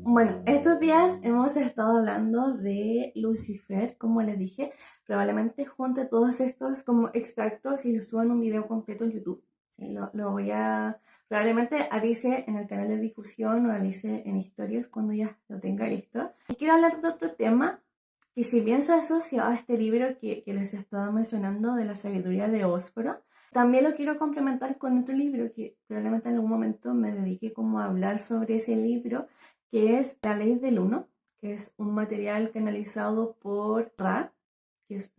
Bueno, estos días hemos estado hablando de Lucifer, como les dije. Probablemente junte todos estos como extractos y los suba en un video completo en YouTube. Sí, lo voy a... Probablemente avise en el canal de difusión o avise en historias cuando ya lo tenga listo. Y quiero hablar de otro tema que si bien se asocia a este libro que les estaba mencionando de la sabiduría de Ósforo, también lo quiero complementar con otro libro que probablemente en algún momento me dedique como a hablar sobre ese libro, que es La Ley del Uno, que es un material canalizado por Ra, que es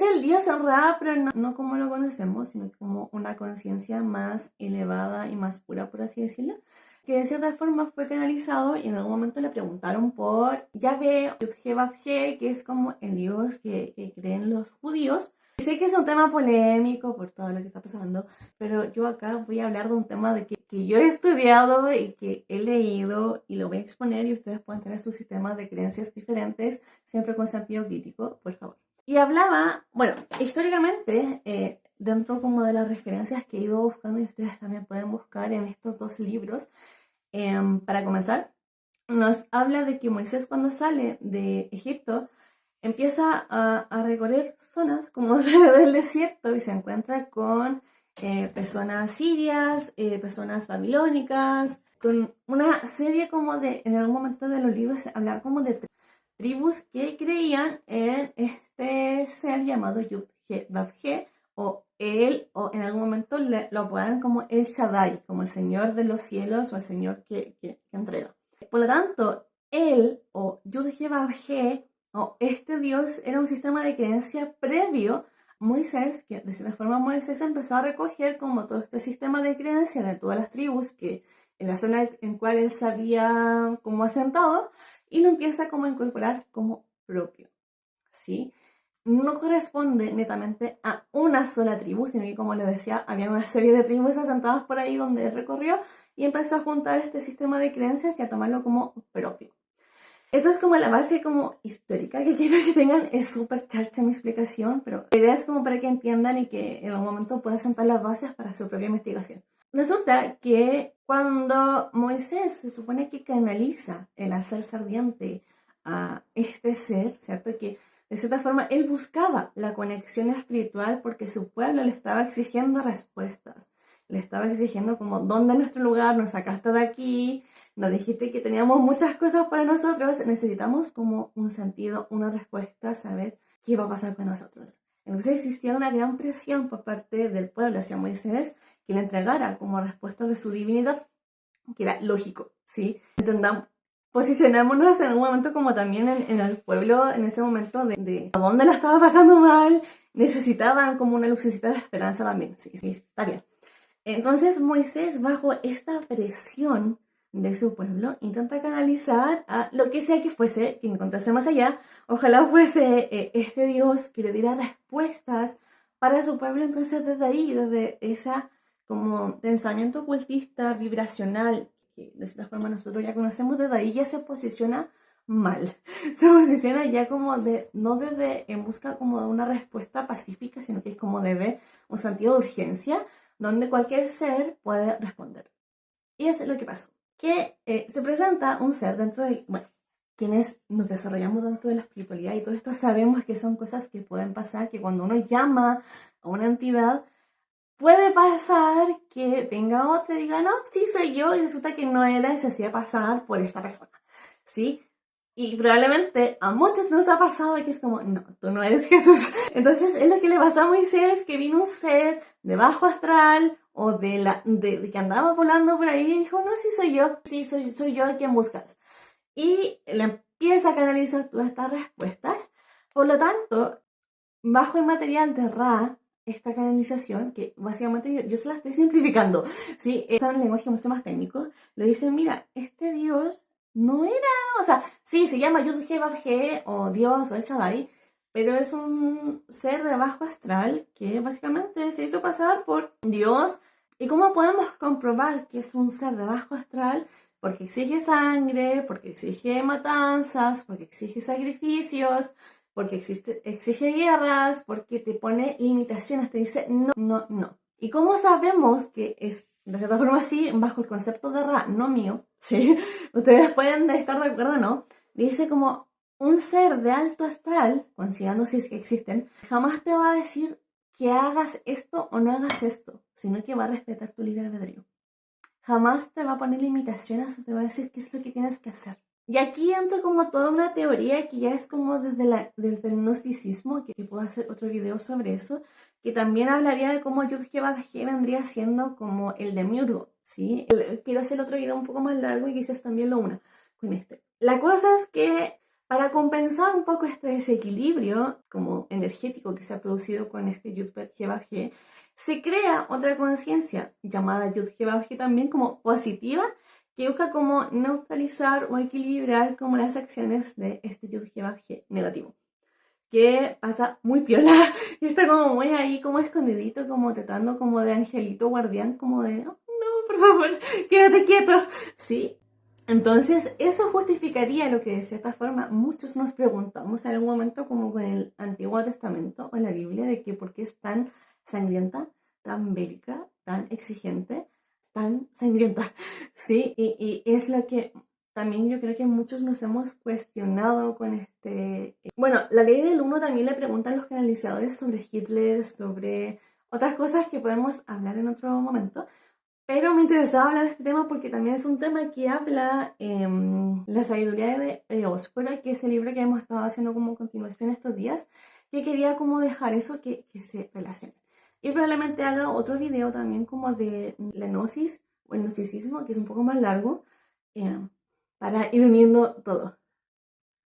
el dios Ra, pero no como lo conocemos, sino como una conciencia más elevada y más pura, por así decirlo, que de cierta forma fue canalizado y en algún momento le preguntaron por Yahvé, Yud-He-Vav-He, que es como el dios que creen los judíos. Sé que es un tema polémico por todo lo que está pasando, pero yo acá voy a hablar de un tema de que yo he estudiado y que he leído y lo voy a exponer y ustedes pueden tener sus sistemas de creencias diferentes, siempre con sentido crítico, por favor. Y hablaba, bueno, históricamente, dentro como de las referencias que he ido buscando y ustedes también pueden buscar en estos dos libros, para comenzar, nos habla de que Moisés cuando sale de Egipto empieza a recorrer zonas como del desierto y se encuentra con personas sirias, personas babilónicas, con una serie como de, en algún momento de los libros se hablaba como de tribus que creían en este ser llamado Yud-He-Vav-He, o él, o en algún momento lo apodaron como El Shaddai, como el Señor de los cielos o el Señor que entrega. Por lo tanto, él o Yud-He-Vav-He o este Dios era un sistema de creencia previo a Moisés, que de cierta forma Moisés empezó a recoger como todo este sistema de creencia de todas las tribus que en la zona en cual él se había como asentado, y lo empieza como a incorporar como propio, ¿sí? No corresponde netamente a una sola tribu, sino que, como les decía, había una serie de tribus asentadas por ahí donde él recorrió y empezó a juntar este sistema de creencias y a tomarlo como propio. Eso es como la base como histórica que quiero que tengan. Es súper charcha mi explicación, pero la idea es como para que entiendan y que en algún momento puedan sentar las bases para su propia investigación. Resulta que cuando Moisés se supone que canaliza el hacer ardiente a este ser, ¿cierto? Que de cierta forma él buscaba la conexión espiritual porque su pueblo le estaba exigiendo respuestas. Le estaba exigiendo como, ¿dónde es nuestro lugar? Nos sacaste de aquí, nos dijiste que teníamos muchas cosas para nosotros, necesitamos como un sentido, una respuesta, saber qué va a pasar con nosotros. Entonces existía una gran presión por parte del pueblo hacia Moisés que le entregara como respuesta de su divinidad, que era lógico, ¿sí? Entendamos, posicionémonos en un momento como también en el pueblo, en ese momento de a dónde la estaba pasando mal, necesitaban como una lucecita de esperanza también, sí, está bien. Entonces Moisés, bajo esta presión de su pueblo, intenta canalizar a lo que sea que fuese, que encontrase más allá. Ojalá fuese este Dios que le diera respuestas para su pueblo. Entonces desde ahí, desde esa como pensamiento ocultista, vibracional, que de cierta forma nosotros ya conocemos, desde ahí ya se posiciona mal. Se posiciona ya como de, no desde en busca como de una respuesta pacífica, sino que es como debe un sentido de urgencia, donde cualquier ser puede responder. Y eso es lo que pasó. Que se presenta un ser dentro de, bueno, quienes nos desarrollamos dentro de la espiritualidad y todo esto sabemos que son cosas que pueden pasar, que cuando uno llama a una entidad, puede pasar que venga otra y diga, no, sí soy yo, y resulta que no era y se hacía pasar por esta persona, ¿sí? Y probablemente a muchos nos ha pasado que es como, no, tú no eres Jesús. Entonces es lo que le pasó a Moisés, que vino un ser de bajo astral o de que andaba volando por ahí y dijo, no, sí soy yo, sí soy yo el que buscas. Y le empieza a canalizar todas estas respuestas. Por lo tanto, bajo el material de Ra, esta canalización, que básicamente yo se la estoy simplificando, ¿sí? Es un lenguaje mucho más técnico. Le dicen, mira, este Dios no era, o sea, sí, se llama Yud-He-Vav-He o Dios o El Shaddai, pero es un ser de bajo astral que básicamente se hizo pasar por Dios. ¿Y cómo podemos comprobar que es un ser de bajo astral? Porque exige sangre, porque exige matanzas, porque exige sacrificios, porque exige guerras, porque te pone limitaciones, te dice no, no, no. ¿Y cómo sabemos que es de cierta forma sí, bajo el concepto de Ra, no mío, ¿sí? Ustedes pueden estar de acuerdo o no. Dice como un ser de alto astral, considerando si es que existen, jamás te va a decir que hagas esto o no hagas esto, sino que va a respetar tu libre albedrío. Jamás te va a poner limitaciones o te va a decir qué es lo que tienes que hacer. Y aquí entra como toda una teoría que ya es como desde el gnosticismo, que puedo hacer otro video sobre eso, que también hablaría de cómo Yud-Heh-Vav-Heh vendría siendo como el demiurgo, ¿sí? Quiero hacer otro video un poco más largo y quizás también lo una con este. La cosa es que para compensar un poco este desequilibrio como energético que se ha producido con este Yud-Heh-Vav-Heh, se crea otra conciencia llamada Yud-Heh-Vav-Heh también como positiva, que busca como neutralizar o equilibrar como las acciones de este Yud-Heh-Vav-Heh negativo, que pasa muy piola y está como muy ahí como escondidito, como tratando como de angelito guardián, como de, oh, no, por favor, quédate quieto, ¿sí? Entonces, eso justificaría lo que de cierta forma muchos nos preguntamos en algún momento como con el Antiguo Testamento o en la Biblia, de que por qué es tan sangrienta, tan bélica, tan exigente, tan sangrienta, ¿sí? Y es lo que también yo creo que muchos nos hemos cuestionado con este... Bueno, la ley del uno también le preguntan los canalizadores sobre Hitler, sobre otras cosas que podemos hablar en otro momento. Pero me interesaba hablar de este tema porque también es un tema que habla la sabiduría de Eósfora, que es el libro que hemos estado haciendo como continuación estos días, que quería como dejar eso que se relacione. Y probablemente haga otro video también como de la gnosis o el gnosticismo, que es un poco más largo, para ir uniendo todo.